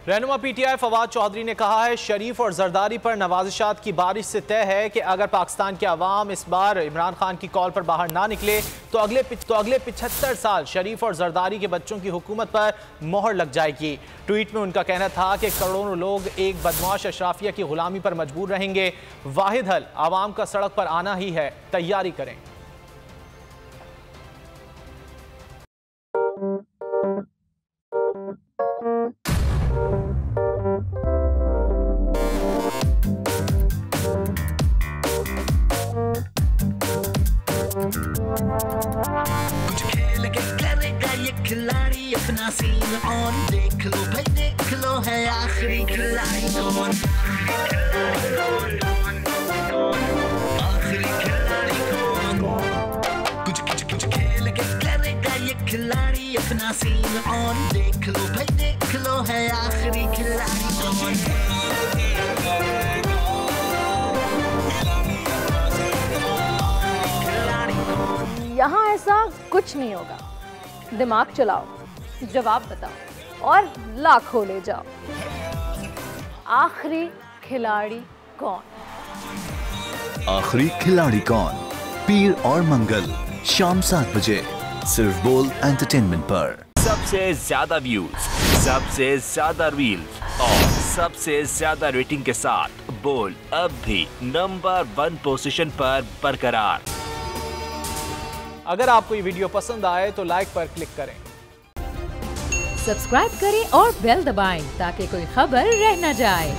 रहनुमा पीटीआई फवाद चौधरी ने कहा है, शरीफ और जरदारी पर नवाजिशात की बारिश से तय है कि अगर पाकिस्तान के अवाम इस बार इमरान खान की कॉल पर बाहर ना निकले तो अगले 75 साल शरीफ और जरदारी के बच्चों की हुकूमत पर मोहर लग जाएगी। ट्वीट में उनका कहना था कि करोड़ों लोग एक बदमाश अशराफिया की गुलामी पर मजबूर रहेंगे। वाहिद हल आवाम का सड़क पर आना ही है, तैयारी करें। कुछ खेल के करेगा ये खिलाड़ी अपना सीन ऑन, देख लो भाई देख लो है आखिरी खिलाड़ी कौन, आखिरी खिलाड़ी कौन। कुछ खेल के करेगा ये खिलाड़ी अपना सीन ऑन, देख लो भाई देख लो है आखिरी खिलाड़ी कौन। यहाँ ऐसा कुछ नहीं होगा। दिमाग चलाओ, जवाब बताओ और लाखों ले जाओ। आखिरी खिलाड़ी कौन? आखिरी खिलाड़ी कौन? पीर और मंगल शाम 7 बजे सिर्फ बोल एंटरटेनमेंट पर। सबसे ज्यादा व्यूज, सबसे ज्यादा रील्स और सबसे ज्यादा रेटिंग के साथ बोल अब भी नंबर 1 पोजीशन पर बरकरार। अगर आपको ये वीडियो पसंद आए तो लाइक पर क्लिक करें, सब्सक्राइब करें और बेल दबाएं ताकि कोई खबर रह न जाए।